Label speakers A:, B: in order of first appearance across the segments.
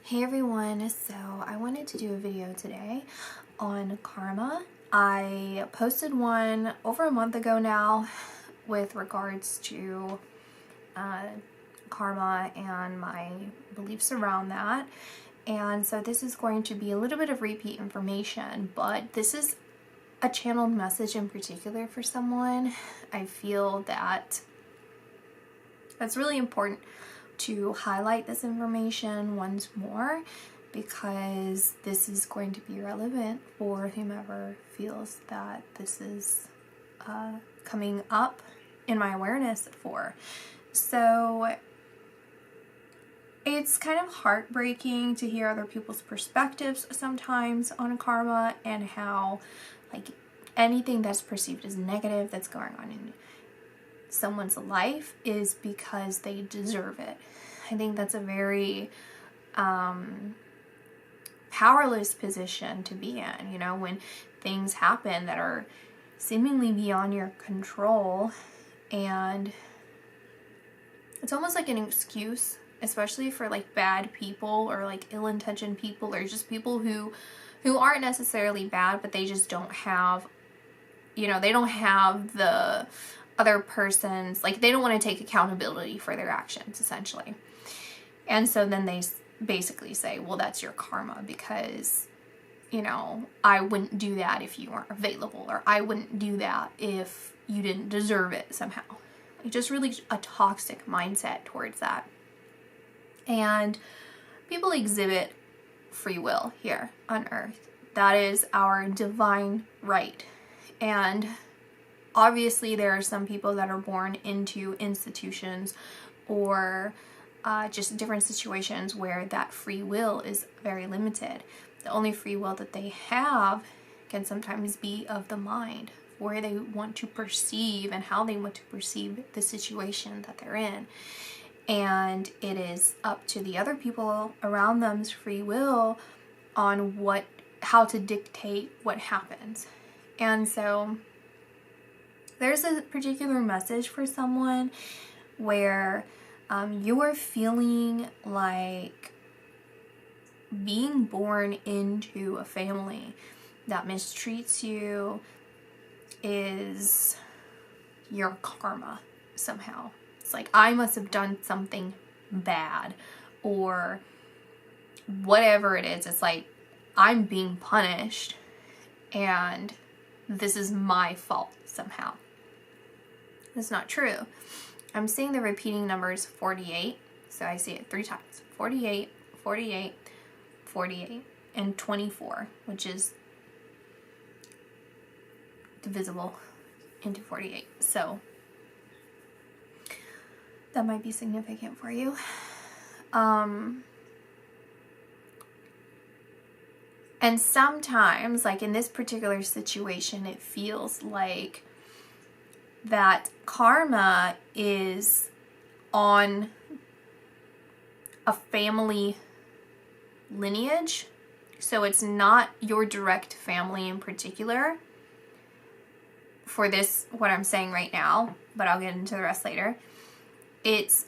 A: Hey everyone, so I wanted to do a video today on karma. I posted one over a month ago now with regards to karma and my beliefs around that. And so this is going to be a little bit of repeat information, but this is a channeled message in particular for someone. I feel that it's really important to highlight this information once more because this is going to be relevant for whomever feels that this is coming up in my awareness for. So it's kind of heartbreaking to hear other people's perspectives sometimes on karma and how like anything that's perceived as negative that's going on in someone's life is because they deserve it. I think that's a very powerless position to be in, you know, when things happen that are seemingly beyond your control, and it's almost like an excuse, especially for like bad people or like ill-intentioned people or just people who aren't necessarily bad, but they just don't have, you know, they don't have the other person's, like they don't want to take accountability for their actions essentially. And so then they basically say, well, that's your karma because, you know, I wouldn't do that if you weren't available, or I wouldn't do that if you didn't deserve it somehow. Like just really a toxic mindset towards that. And people exhibit free will here on earth. That is our divine right. And obviously there are some people that are born into institutions or just different situations where that free will is very limited. The only free will that they have can sometimes be of the mind, where they want to perceive and how they want to perceive the situation that they're in. And it is up to the other people around them's free will on how to dictate what happens. And so there's a particular message for someone where you are feeling like being born into a family that mistreats you is your karma somehow. It's like, I must have done something bad or whatever it is. It's like, I'm being punished and this is my fault somehow. That's not true. I'm seeing the repeating numbers 48, so I see it 3 times. 48, 48, 48, and 24, which is divisible into 48. So that might be significant for you. And sometimes, like in this particular situation, it feels like that karma is on a family lineage. So it's not your direct family in particular for this, what I'm saying right now, but I'll get into the rest later. It's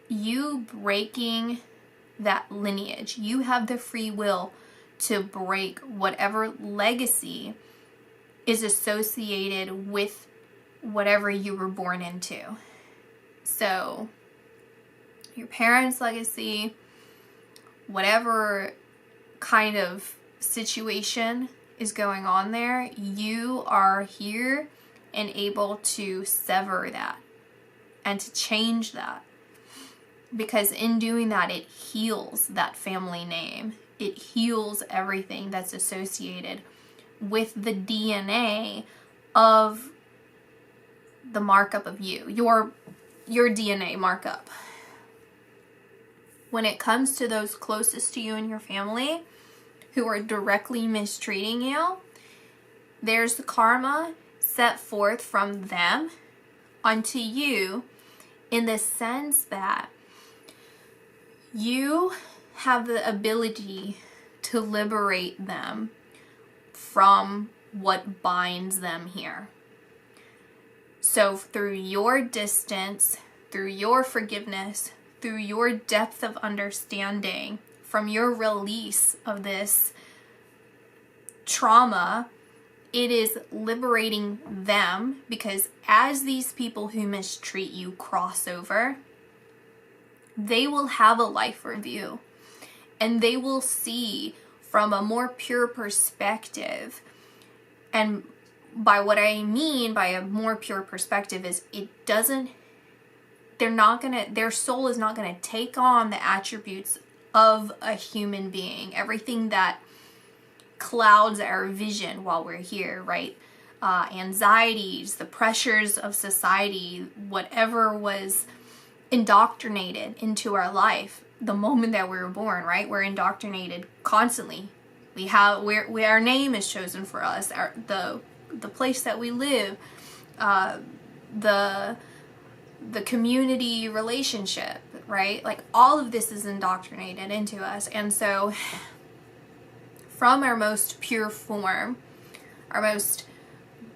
A: you breaking that lineage. You have the free will to break whatever legacy is associated with whatever you were born into. So your parents' legacy, whatever kind of situation is going on there, you are here and able to sever that and to change that. Because in doing that, it heals that family name. It heals everything that's associated with the DNA of the markup of you, your DNA markup. When it comes to those closest to you in your family who are directly mistreating you, there's the karma set forth from them onto you in the sense that you have the ability to liberate them from what binds them here. So through your distance, through your forgiveness, through your depth of understanding from your release of this trauma, it is liberating them, because as these people who mistreat you cross over, they will have a life review and they will see from a more pure perspective. And by what I mean by a more pure perspective is their soul is not going to take on the attributes of a human being, everything that clouds our vision while we're here, right? Anxieties, the pressures of society, whatever was indoctrinated into our life the moment that we were born, right? We're indoctrinated constantly. Our name is chosen for us, the place that we live, the community relationship, right? Like all of this is indoctrinated into us. And so from our most pure form, our most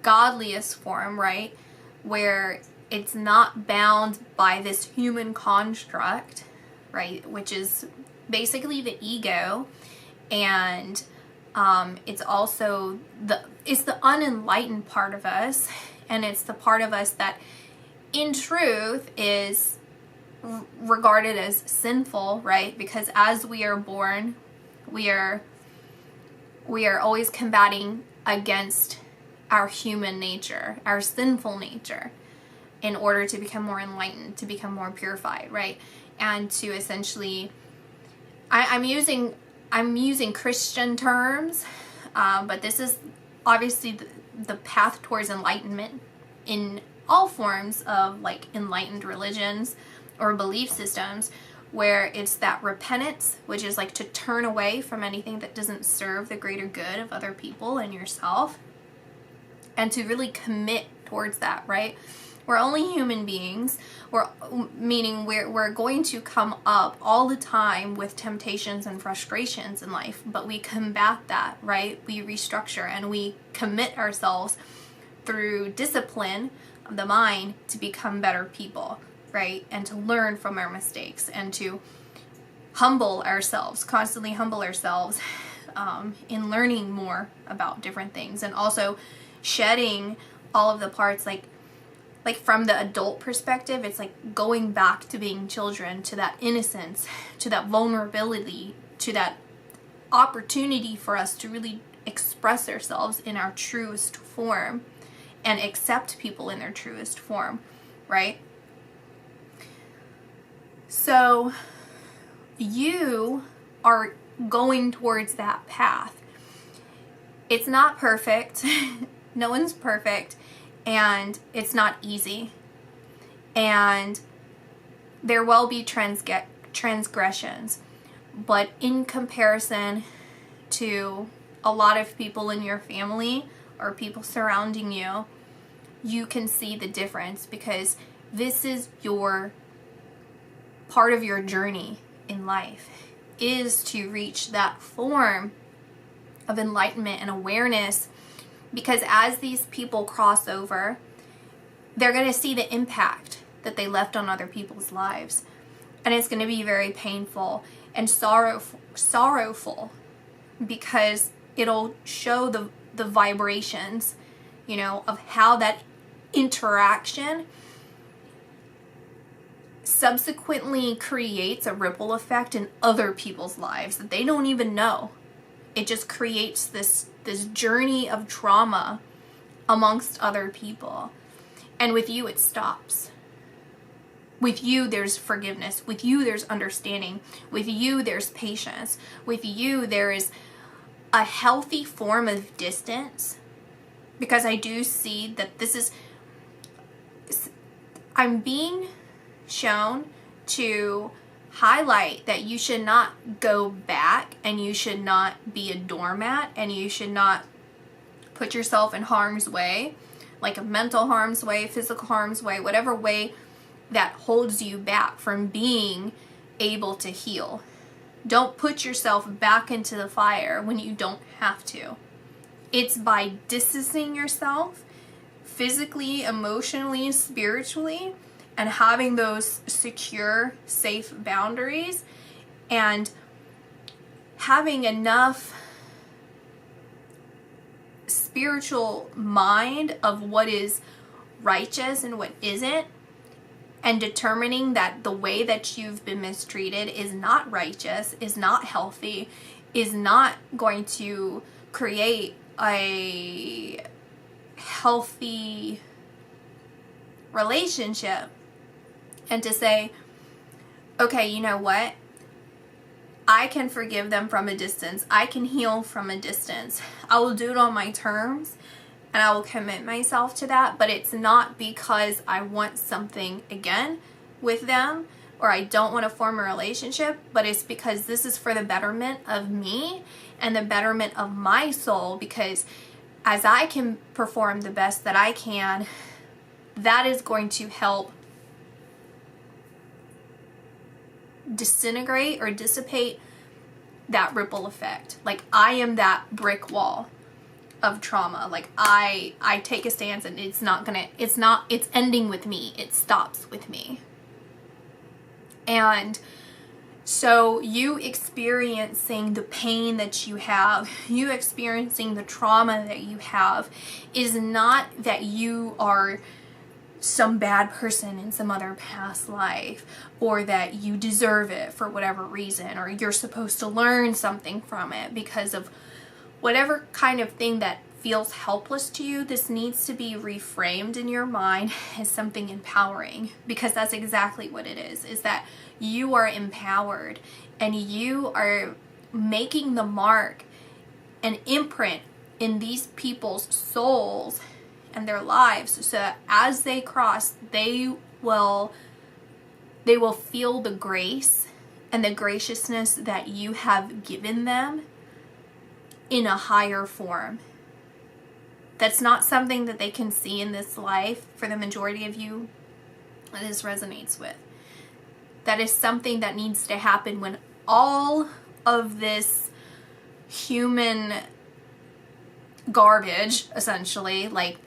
A: godliest form, right, where it's not bound by this human construct, right, which is basically the ego, and it's also the unenlightened part of us, and it's the part of us that in truth is regarded as sinful, right? Because as we are born, we are always combating against our human nature, our sinful nature, in order to become more enlightened, to become more purified, right? And to essentially, I'm using Christian terms, but this is obviously the path towards enlightenment in all forms of like enlightened religions or belief systems, where it's that repentance, which is like to turn away from anything that doesn't serve the greater good of other people and yourself, and to really commit towards that, right? We're only human beings, meaning we're going to come up all the time with temptations and frustrations in life, but we combat that, right? We restructure and we commit ourselves through discipline of the mind to become better people, right? And to learn from our mistakes and to humble ourselves, constantly humble ourselves in learning more about different things, and also shedding all of the parts, like from the adult perspective, it's like going back to being children, to that innocence, to that vulnerability, to that opportunity for us to really express ourselves in our truest form and accept people in their truest form, right? So you are going towards that path. It's not perfect. No one's perfect. And it's not easy. And there will be transgressions. But in comparison to a lot of people in your family or people surrounding you, you can see the difference, because this is your part of your journey in life, is to reach that form of enlightenment and awareness. Because as these people cross over, they're going to see the impact that they left on other people's lives. And it's going to be very painful and sorrowful, because it'll show the vibrations, of how that interaction subsequently creates a ripple effect in other people's lives that they don't even know. It just creates this journey of trauma amongst other people. And with you, it stops. With you, there's forgiveness. With you, there's understanding. With you, there's patience. With you, there is a healthy form of distance. Because I do see that I'm being shown to highlight that you should not go back, and you should not be a doormat, and you should not put yourself in harm's way, like a mental harm's way, physical harm's way, whatever way that holds you back from being able to heal. Don't put yourself back into the fire when you don't have to. It's by distancing yourself physically, emotionally, spiritually, and having those secure, safe boundaries, and having enough spiritual mind of what is righteous and what isn't, and determining that the way that you've been mistreated is not righteous, is not healthy, is not going to create a healthy relationship, and to say, okay, you know what? I can forgive them from a distance. I can heal from a distance. I will do it on my terms, and I will commit myself to that, but it's not because I want something again with them or I don't want to form a relationship, but it's because this is for the betterment of me and the betterment of my soul, because as I can perform the best that I can, that is going to help disintegrate or dissipate that ripple effect. Like, I am that brick wall of trauma. Like, I take a stance, and it's ending with me. It stops with me. And so you experiencing the pain that you have, you experiencing the trauma that you have, is not that you are some bad person in some other past life, or that you deserve it for whatever reason, or you're supposed to learn something from it because of whatever kind of thing that feels helpless to you. This needs to be reframed in your mind as something empowering, because that's exactly what it is that you are empowered and you are making the mark and imprint in these people's souls and their lives, so that as they cross, they will feel the grace and the graciousness that you have given them in a higher form. That's not something that they can see in this life for the majority of you that this resonates with. That is something that needs to happen when all of this human garbage, essentially, like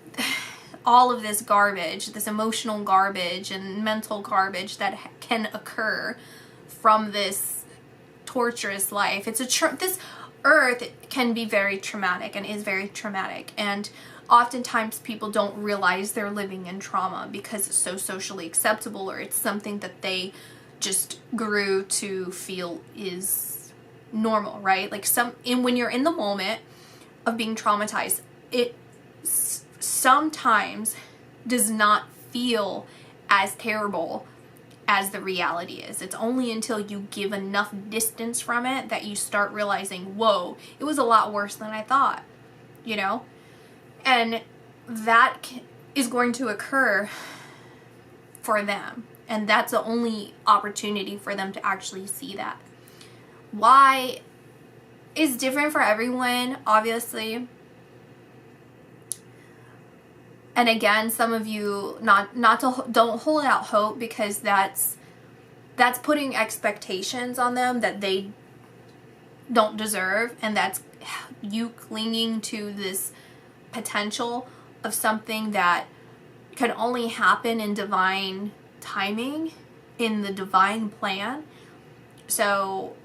A: all of this garbage, this emotional garbage and mental garbage that can occur from this torturous life. This earth can be very traumatic and is very traumatic, and oftentimes people don't realize they're living in trauma because it's so socially acceptable, or it's something that they just grew to feel is normal, right? Like when you're in the moment of being traumatized, it sometimes does not feel as terrible as the reality is. It's only until you give enough distance from it that you start realizing, whoa, it was a lot worse than I thought, you know? And that is going to occur for them. And that's the only opportunity for them to actually see that. Why is different for everyone, obviously. And again, some of you don't hold out hope, because that's putting expectations on them that they don't deserve, and that's you clinging to this potential of something that can only happen in divine timing, in the divine plan. So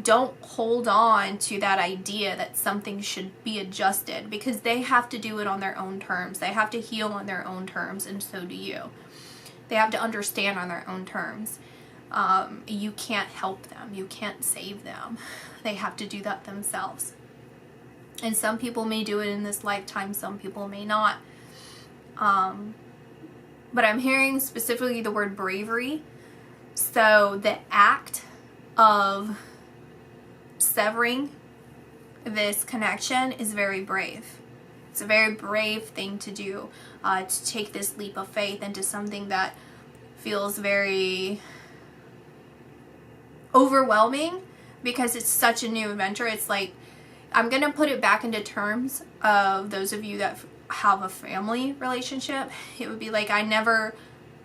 A: don't hold on to that idea that something should be adjusted, because they have to do it on their own terms. They have to heal on their own terms, and so do you. They have to understand on their own terms. You can't help them. You can't save them. They have to do that themselves. And some people may do it in this lifetime, some people may not. But I'm hearing specifically the word bravery. So the act of severing this connection is very brave. It's a very brave thing to do, to take this leap of faith into something that feels very overwhelming, because it's such a new adventure. It's like, I'm going to put it back into terms of those of you that have a family relationship. It would be like, I never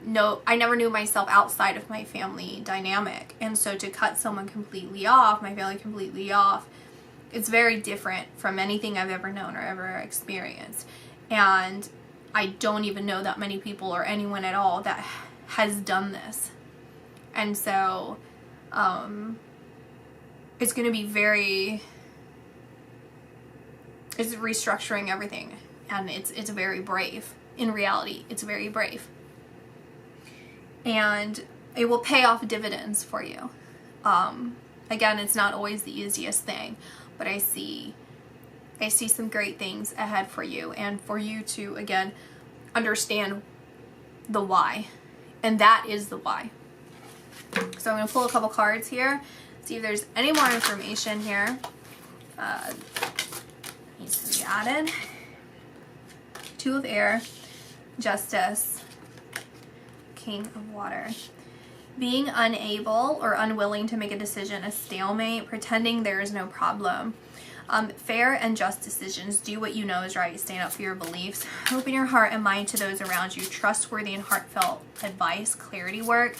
A: knew myself outside of my family dynamic. And so to cut someone completely off, my family completely off, it's very different from anything I've ever known or ever experienced. And I don't even know that many people or anyone at all that has done this. And so it's going to be very, it's restructuring everything, and it's very brave. In reality, it's very brave, and it will pay off dividends for you. Again, it's not always the easiest thing, but I see some great things ahead for you, and for you to, again, understand the why. And that is the why. So I'm going to pull a couple cards here, see if there's any more information here. Needs to be added. Two of Air, Justice, King of Water. Being unable or unwilling to make a decision, a stalemate, pretending there is no problem. Fair and just decisions. Do what you know is right. Stand up for your beliefs. Open your heart and mind to those around you. Trustworthy and heartfelt advice. Clarity work.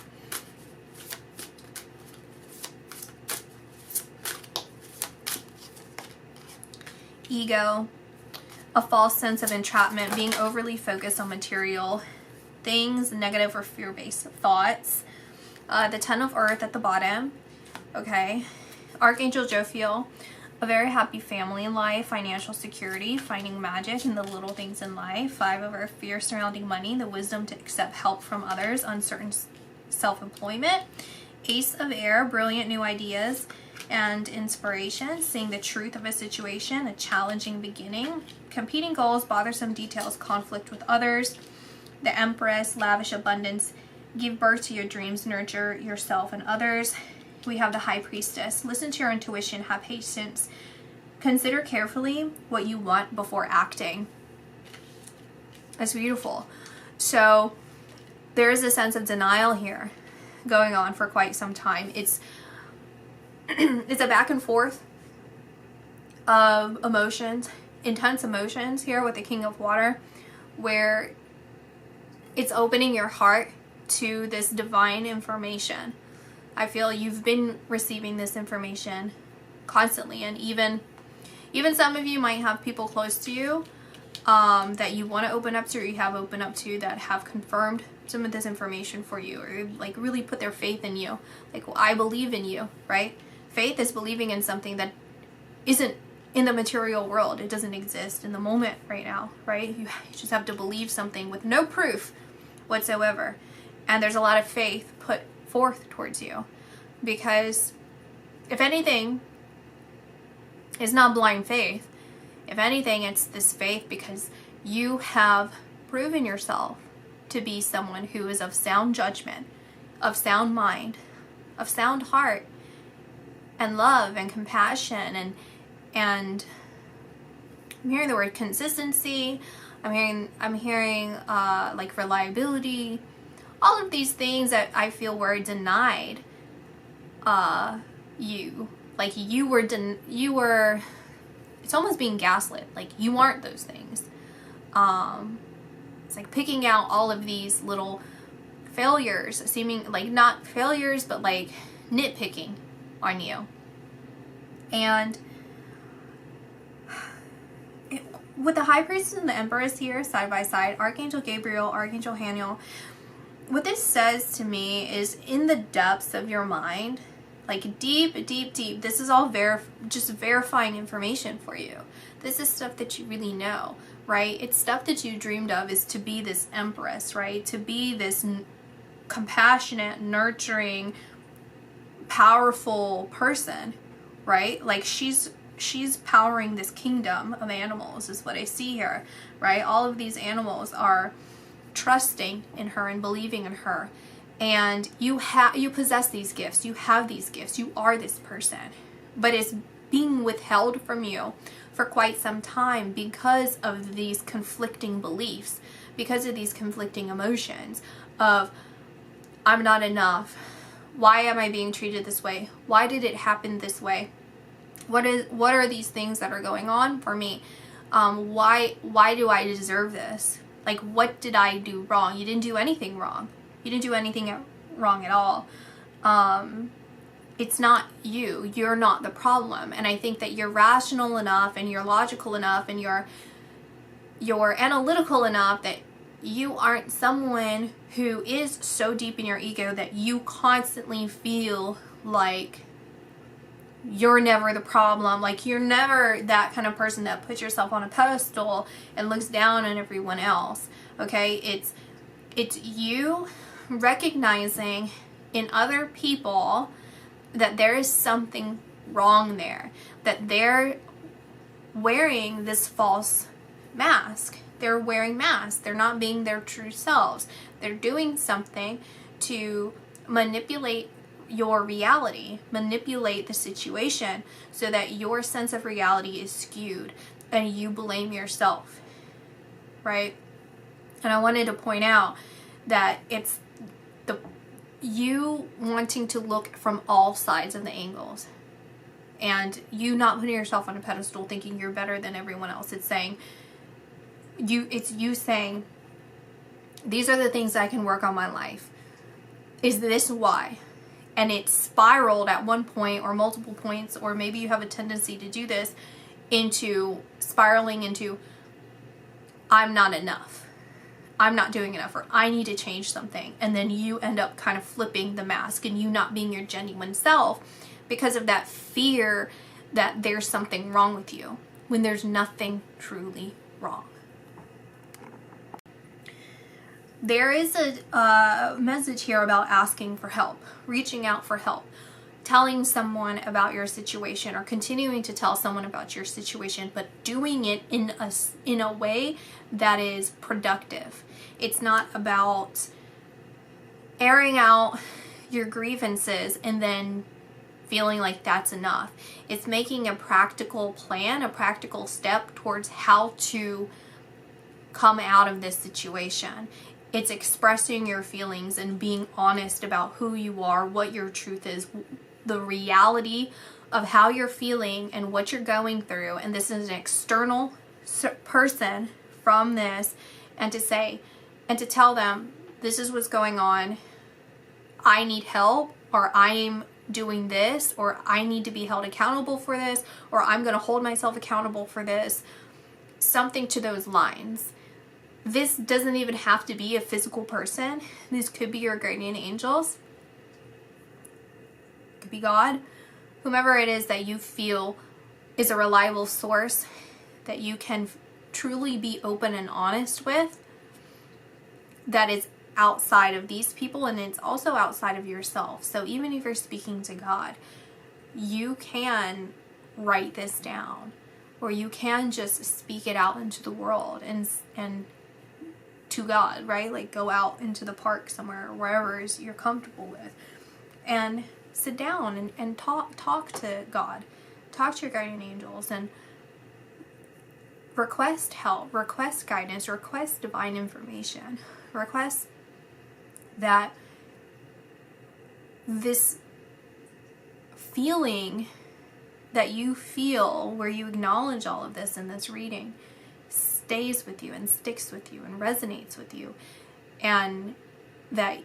A: Ego. A false sense of entrapment. Being overly focused on material things. Negative or fear-based thoughts. The Ten of Earth at the bottom. Okay. Archangel Jophiel. A very happy family life, financial security, finding magic in the little things in life. 5 of Earth, fear surrounding money, the wisdom to accept help from others, uncertain self-employment. Ace of Air, brilliant new ideas and inspiration, seeing the truth of a situation, a challenging beginning. Competing goals, bothersome details, conflict with others. The Empress, lavish abundance, give birth to your dreams, nurture yourself and others. We have the High Priestess. Listen to your intuition, have patience, consider carefully what you want before acting. That's beautiful. So there is a sense of denial here going on for quite some time. It's it's a back and forth of emotions, intense emotions here with the King of Water, where it's opening your heart to this divine information. I feel you've been receiving this information constantly, and even some of you might have people close to you that you want to open up to, or you have opened up to, that have confirmed some of this information for you, or like really put their faith in you. Like, well, I believe in you, right? Faith is believing in something that isn't in the material world. It doesn't exist in the moment right now, right? You just have to believe something with no proof whatsoever. And there's a lot of faith put forth towards you, because if anything, it's not blind faith. If anything, it's this faith because you have proven yourself to be someone who is of sound judgment, of sound mind, of sound heart, and love and compassion, and I'm hearing the word consistency. I'm hearing like reliability. All of these things that I feel were denied you. Like you were, it's almost being gaslit. Like you aren't those things. It's like picking out all of these little failures, seeming like not failures, but like nitpicking on you. And with the High Priestess and the Empress here, side by side, Archangel Gabriel, Archangel Haniel, what this says to me is, in the depths of your mind, like deep, this is all just verifying information for you. This is stuff that you really know, right? It's stuff that you dreamed of, is to be this Empress, right? To be this compassionate, nurturing, powerful person, right? Like she's powering this kingdom of animals is what I see here, right? All of these animals are trusting in her and believing in her, and you possess these gifts, you have these gifts, you are this person, but it's being withheld from you for quite some time because of these conflicting beliefs, because of these conflicting emotions of, I'm not enough, why am I being treated this way, why did it happen this way, what are these things that are going on for me, why do I deserve this? Like, what did I do wrong? You didn't do anything wrong. You didn't do anything wrong at all. It's not you. You're not the problem. And I think that you're rational enough, and you're logical enough, and you're analytical enough that you aren't someone who is so deep in your ego that you constantly feel like you're never the problem. Like, you're never that kind of person that puts yourself on a pedestal and looks down on everyone else. Okay? It's you recognizing in other people that there is something wrong there, that they're wearing this false mask. They're wearing masks. They're not being their true selves. They're doing something to manipulate your reality, manipulate the situation so that your sense of reality is skewed and you blame yourself, right? And I wanted to point out that it's you wanting to look from all sides of the angles, and you not putting yourself on a pedestal thinking you're better than everyone else. It's you saying, these are the things I can work on my life. Is this why? And it spiraled at one point or multiple points, or maybe you have a tendency to do this, into spiraling into, I'm not enough. I'm not doing enough, or I need to change something. And then you end up kind of flipping the mask and you not being your genuine self because of that fear that there's something wrong with you when there's nothing truly wrong. There is a message here about asking for help, reaching out for help, telling someone about your situation, or continuing to tell someone about your situation, but doing it in a way that is productive. It's not about airing out your grievances and then feeling like that's enough. It's making a practical plan, a practical step towards how to come out of this situation. It's expressing your feelings and being honest about who you are, what your truth is, the reality of how you're feeling and what you're going through. And this is an external person from this, and to say and to tell them, this is what's going on. I need help, or I'm doing this, or I need to be held accountable for this, or I'm going to hold myself accountable for this. Something to those lines. This doesn't even have to be a physical person. This could be your guardian angels. It could be God. Whomever it is that you feel is a reliable source that you can truly be open and honest with, that is outside of these people, and it's also outside of yourself. So even if you're speaking to God, you can write this down, or you can just speak it out into the world and to God, right? Like, go out into the park somewhere, or wherever you're comfortable with, and sit down and talk to God, talk to your guardian angels, and request help, request guidance, request divine information, request that this feeling that you feel, where you acknowledge all of this in this reading, stays with you and sticks with you and resonates with you, and that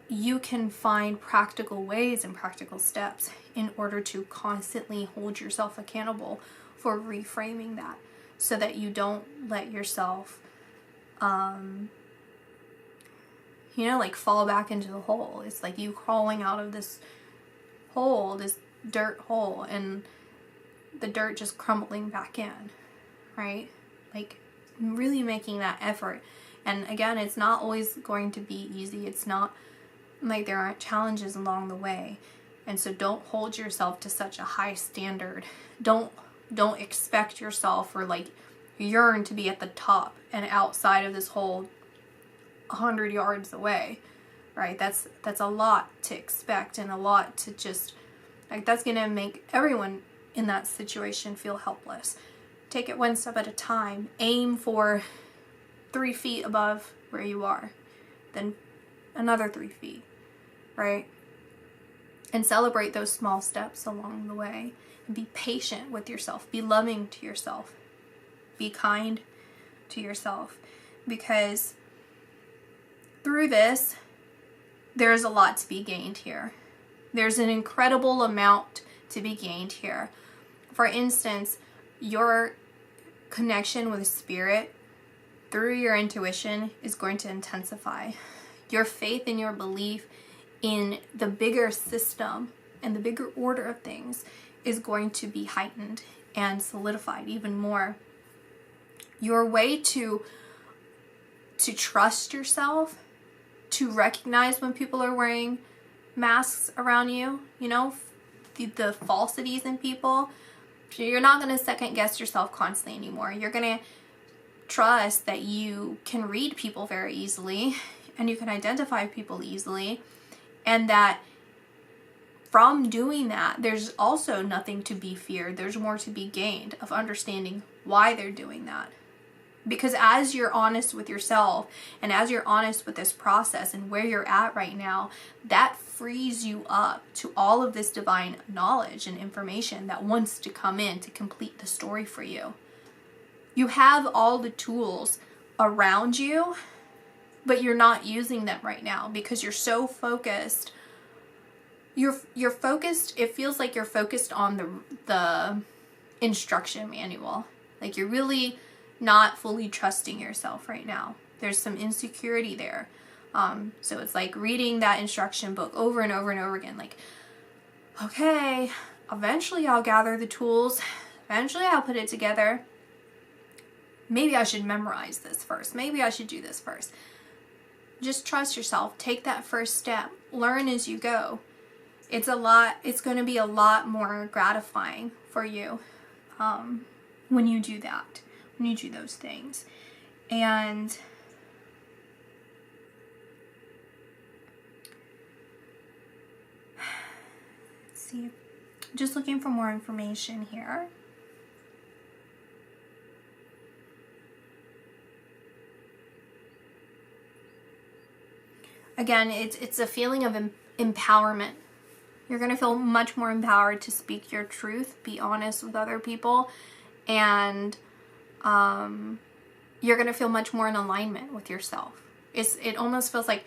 A: you can find practical ways and practical steps in order to constantly hold yourself accountable for reframing that, so that you don't let yourself like fall back into the hole. It's like you crawling out of this hole, this dirt hole, and the dirt just crumbling back in, right? Like, really making that effort. And again, it's not always going to be easy. It's not like there aren't challenges along the way. And so don't hold yourself to such a high standard. Don't expect yourself, or like yearn to be at the top and outside of this hole 100 yards away, right? That's a lot to expect, and a lot to just, like, that's gonna make everyone in that situation feel helpless. Take it one step at a time. Aim for 3 feet above where you are, then another 3 feet, right? And celebrate those small steps along the way. And be patient with yourself. Be loving to yourself. Be kind to yourself. Because through this, there's a lot to be gained here. There's an incredible amount to be gained here. For instance, your connection with spirit through your intuition is going to intensify. Your faith and your belief in the bigger system and the bigger order of things is going to be heightened and solidified even more. Your way to trust yourself, to recognize when people are wearing masks around you, you know, the falsities in people. You're not going to second guess yourself constantly anymore. You're going to trust that you can read people very easily and you can identify people easily, and that from doing that, there's also nothing to be feared. There's more to be gained of understanding why they're doing that. Because as you're honest with yourself and as you're honest with this process and where you're at right now, that frees you up to all of this divine knowledge and information that wants to come in to complete the story for you. You have all the tools around you, but you're not using them right now because you're so focused. You're focused. It feels like you're focused on the instruction manual. Like you're really not fully trusting yourself right now. There's some insecurity there. So it's like reading that instruction book over and over and over again. Like, okay, eventually I'll gather the tools. Eventually I'll put it together. Maybe I should memorize this first. Maybe I should do this first. Just trust yourself. Take that first step. Learn as you go. It's going to be a lot more gratifying for you when you do that. When you do those things. And let's see, just looking for more information here. Again, it's a feeling of empowerment. You're going to feel much more empowered to speak your truth, be honest with other people, and you're going to feel much more in alignment with yourself. It almost feels like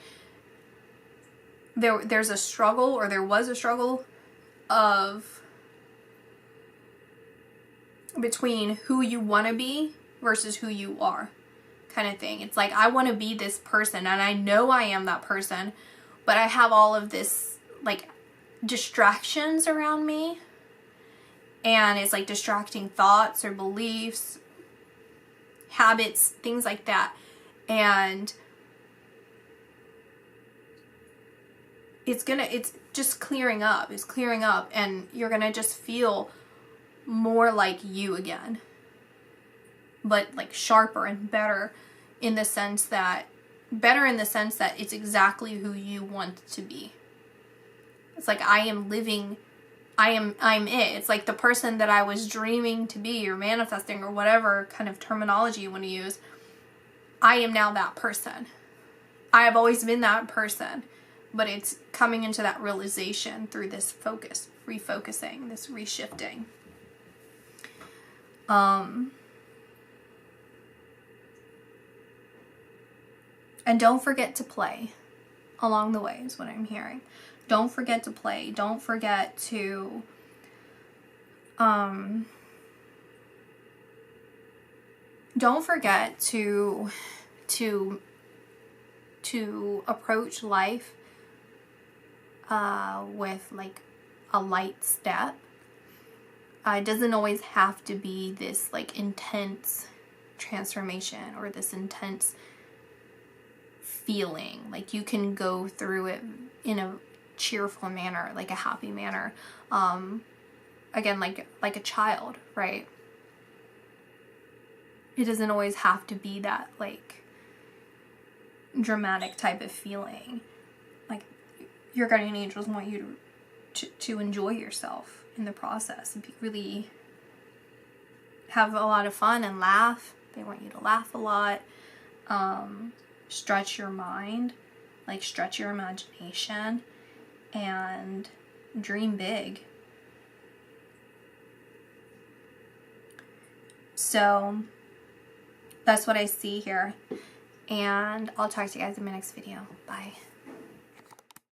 A: there's a struggle, or there was a struggle of between who you want to be versus who you are, kind of thing. It's like, I want to be this person and I know I am that person, but I have all of this like distractions around me, and it's like distracting thoughts or beliefs, habits, things like that. And it's just clearing up. It's clearing up, and you're gonna just feel more like you again, but like sharper and better in the sense that it's exactly who you want to be. It's like I'm it. It's like the person that I was dreaming to be, or manifesting, or whatever kind of terminology you want to use. I am now that person. I have always been that person, but it's coming into that realization through this focus, refocusing, this reshifting. And don't forget to play along the way is what I'm hearing. Don't forget to play. Don't forget to approach life with like a light step. It doesn't always have to be this like intense transformation or this intense feeling. Like you can go through it in a cheerful manner, like a happy manner. Again, like a child, right? It doesn't always have to be that like dramatic type of feeling. Like your guardian angels want you to enjoy yourself in the process and really have a lot of fun and laugh. They want you to laugh a lot. Stretch your mind, like stretch your imagination, and dream big. So that's what I see here, and I'll talk to you guys in my next video. Bye.